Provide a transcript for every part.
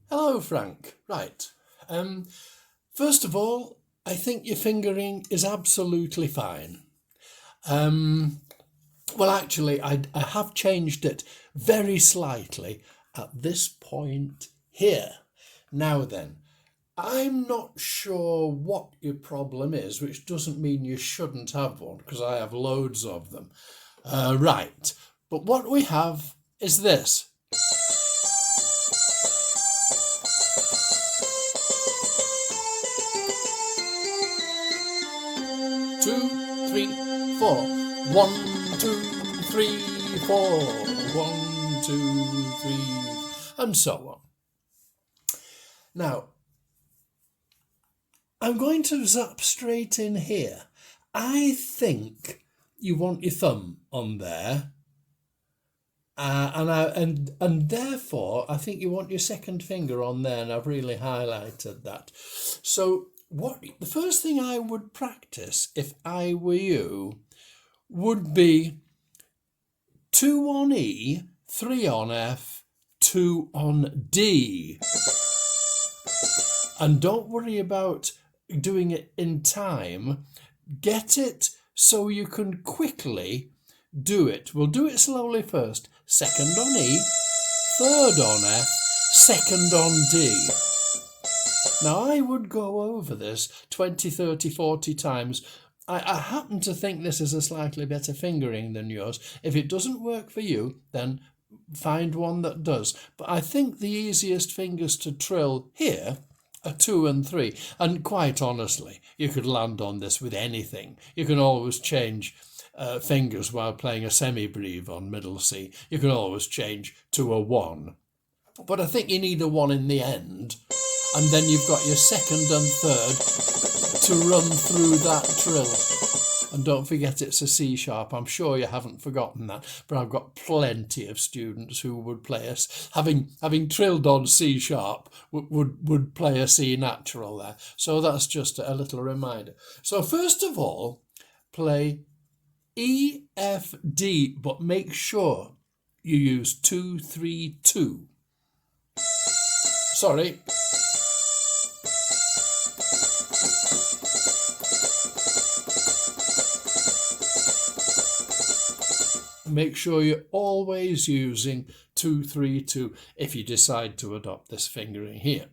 Hello, Frank. Right. First of all, I think your fingering is absolutely fine. Well, actually, I have changed it very slightly at this point here. Now then, I'm not sure what your problem is, which doesn't mean you shouldn't have one, because I have loads of them. Right. But what we have is this. 2, 3, 4. 1, 2, 3, 4. 1, 2, 3, and so on. Now, I'm going to zap straight in here. I think you want your thumb on there. And therefore, I think you want your second finger on there, and I've really highlighted that. So the first thing I would practice if I were you would be 2 on E, 3 on F, 2 on D. And don't worry about doing it in time. Get it so you can quickly do it. We'll do it slowly first. Second on E, third on F, second on D. Now, I would go over this 20, 30, 40 times. I happen to think this is a slightly better fingering than yours. If it doesn't work for you, then find one that does. But I think the easiest fingers to trill here are 2 and 3. And quite honestly, you could land on this with anything. You can always change fingers while playing a semi-breve on middle C. You can always change to a 1. But I think you need a 1 in the end. And then you've got your second and third to run through that trill. And don't forget it's a C sharp. I'm sure you haven't forgotten that, but I've got plenty of students who would play us, having trilled on C sharp, would play a C natural there. So that's just a little reminder. So first of all, play E, F, D, but make sure you use 2, 3, 2. Sorry. Make sure you're always using 2, 3, 2 if you decide to adopt this fingering here.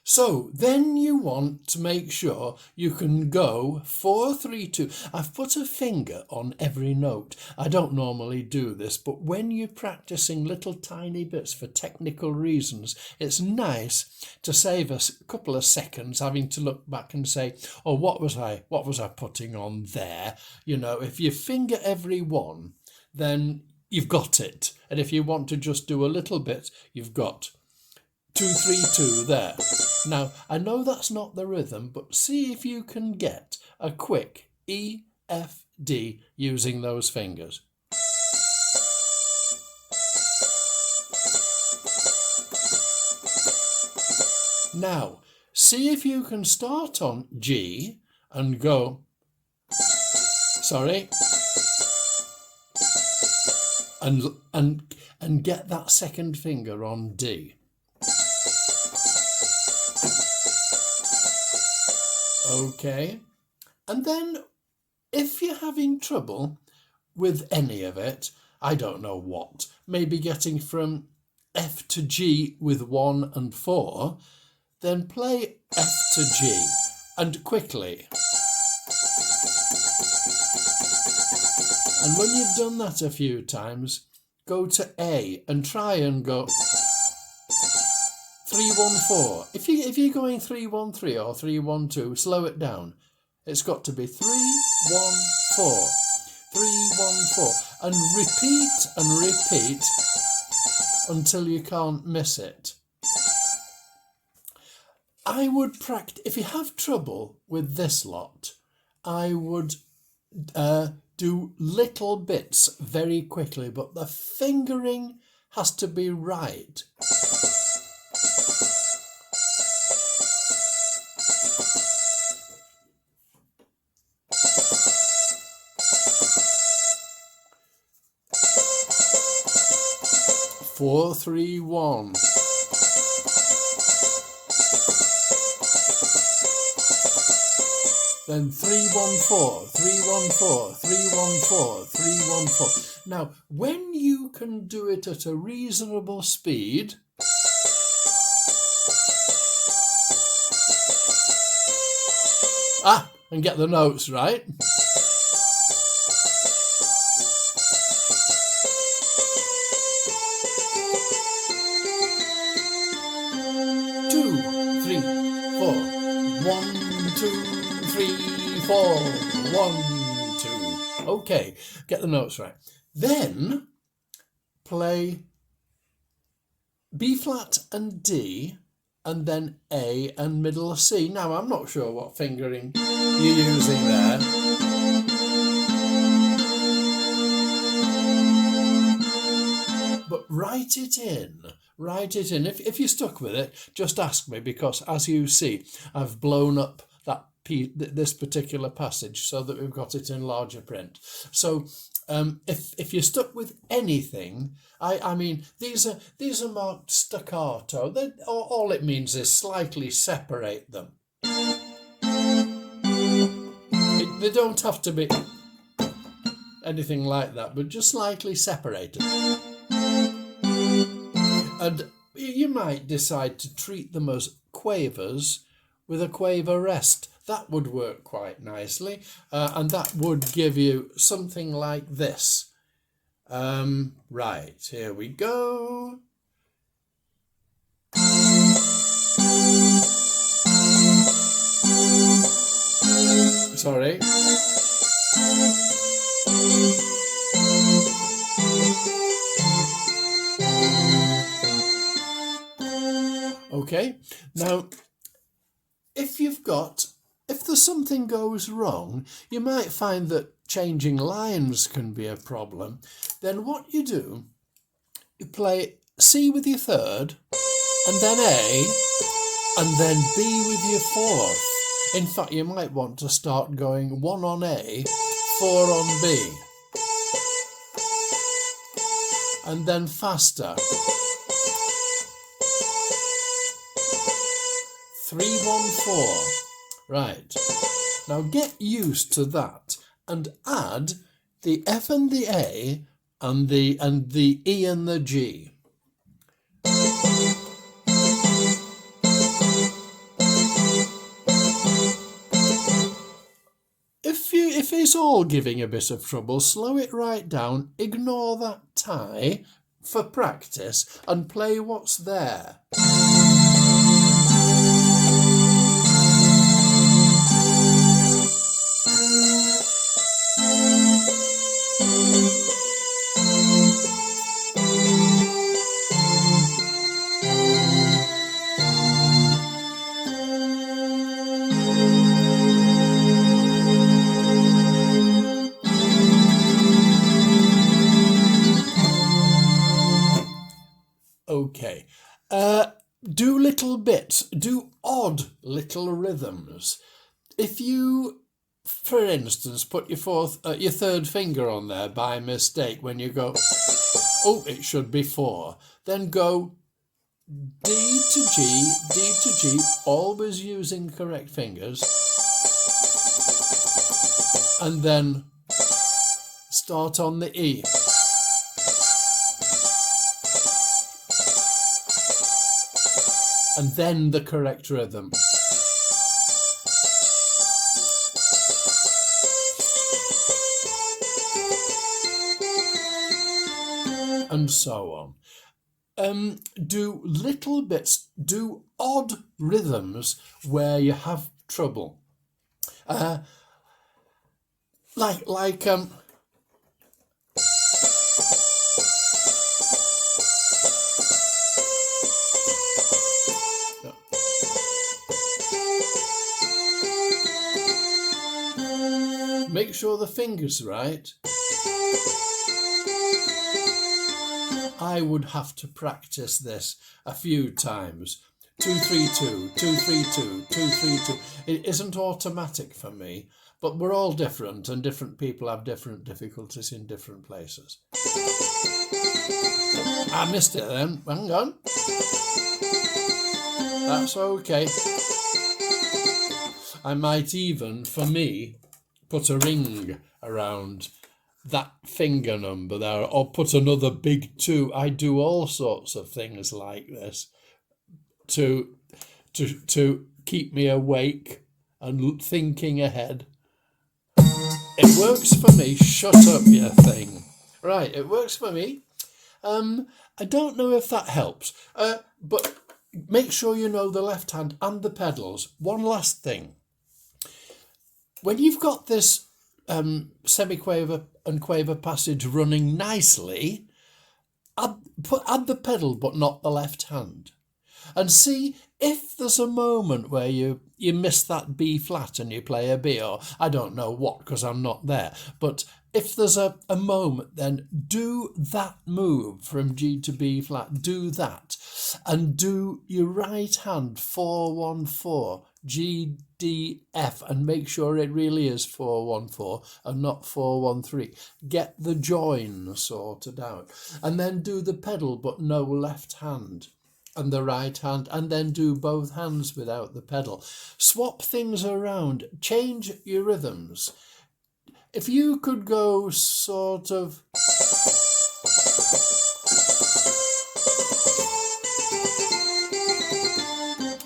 So then you want to make sure you can go 4, 3, 2. I've put a finger on every note. I don't normally do this, but when you're practicing little tiny bits for technical reasons, it's nice to save a couple of seconds having to look back and say, oh, what was I putting on there? You know, if you finger every one, then you've got it. And if you want to just do a little bit, you've got 2, 3, 2 there. Now, I know that's not the rhythm, but see if you can get a quick E, F, D using those fingers. Now, see if you can start on G and go, sorry, and get that second finger on D. Okay, and then if you're having trouble with any of it, I don't know what, maybe getting from F to G with 1 and 4, then play F to G and quickly. And when you've done that a few times, go to A and try and go 3, 1, 4. If you're going 3, 1, 3 or 3, 1, 2, slow it down. It's got to be 3, 1, 4, 3, 1, 4, and repeat until you can't miss it. I would practice, if you have trouble with this lot, I would do little bits very quickly, but the fingering has to be right. Four, 3, 1. then 314, 314, 314, 314. Now, when you can do it at a reasonable speed, and get the notes right, two, three, four, 1, 2, 3, 4, 1, 2. Okay, get the notes right. Then play B flat and D, and then A and middle C. Now, I'm not sure what fingering you're using there. But write it in. Write it in. If you're stuck with it, just ask me, because as you see, I've blown up this particular passage so that we've got it in larger print. So if you're stuck with anything, I mean, these are marked staccato. All it means is slightly separate them. They don't have to be anything like that, but just slightly separated. And you might decide to treat them as quavers with a quaver rest. That would work quite nicely, and that would give you something like this. Right, here we go. Sorry. Okay, now if there's something goes wrong, you might find that changing lines can be a problem. Then what you do, you play C with your third, and then A, and then B with your fourth. In fact, you might want to start going 1 on A, 4 on B, and then faster. 3, 1, 4. Right. Now get used to that and add the F and the A and the E and the G. If it's all giving a bit of trouble, slow it right down, ignore that tie for practice and play what's there. Okay, do little bits, do odd little rhythms. If you, for instance, put your third finger on there by mistake when you go, oh, it should be 4, then go D to G, D to G, always using correct fingers, and then start on the E. And then the correct rhythm. And so on. Do little bits, do odd rhythms where you have trouble. Make sure the finger's right. I would have to practice this a few times. 2, 3, 2, 2, 3, 2, 2, 3, 2. It isn't automatic for me, but we're all different and different people have different difficulties in different places. I missed it then. Hang on. That's okay. I might even, for me, put a ring around that finger number there, or put another big 2. I do all sorts of things like this to keep me awake and thinking ahead. It works for me. Shut up, you thing. Right, it works for me. I don't know if that helps, but make sure you know the left hand and the pedals. One last thing. When you've got this semiquaver and quaver passage running nicely, add the pedal but not the left hand. And see if there's a moment where you miss that B flat and you play a B, or I don't know what, because I'm not there. But if there's a moment, then do that move from G to B flat, do that. And do your right hand 4-1-4, G, D, F, and make sure it really is 4-1-4 and not 4-1-3. Get the join sorted out. And then do the pedal but no left hand and the right hand, and then do both hands without the pedal. Swap things around, change your rhythms. If you could go sort of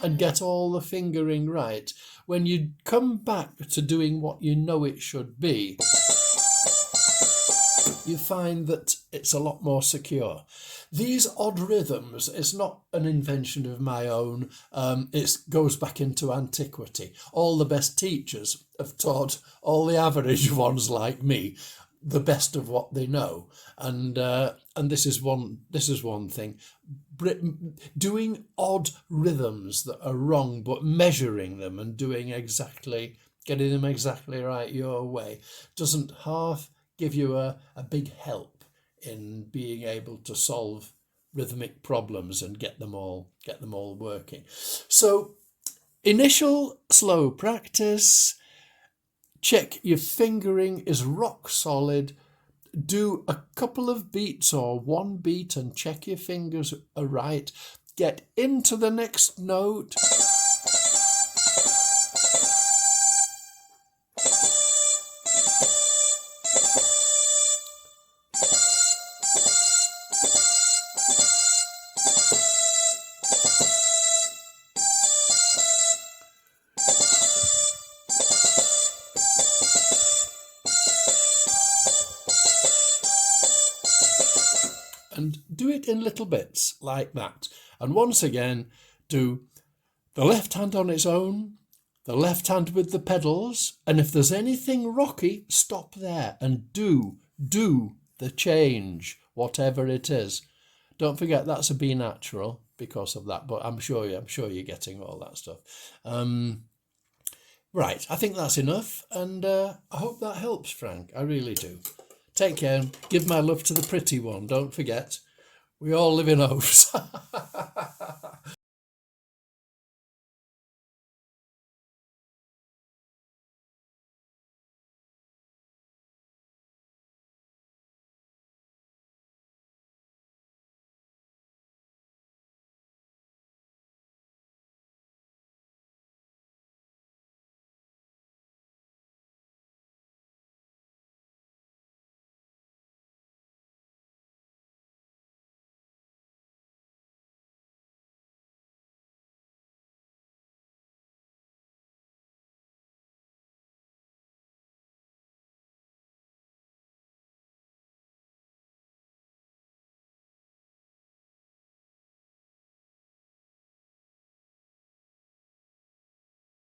and get all the fingering right, when you come back to doing what you know it should be, you find that it's a lot more secure. These odd rhythms is not an invention of my own. It goes back into antiquity. All the best teachers have taught all the average ones like me the best of what they know, and this is one thing. Doing odd rhythms that are wrong, but measuring them and getting them exactly right your way doesn't half give you a big help in being able to solve rhythmic problems and get them all working. So initial slow practice, check your fingering is rock solid, do a couple of beats or one beat and check your fingers are right, get into the next note, and do it in little bits like that. And once again, do the left hand on its own, the left hand with the pedals, and if there's anything rocky, stop there and do the change, whatever it is. Don't forget that's a B natural because of that, but I'm sure you're getting all that stuff. Right, I think that's enough, and I hope that helps, Frank. I really do. Take care. Give my love to the pretty one. Don't forget, we all live in hopes.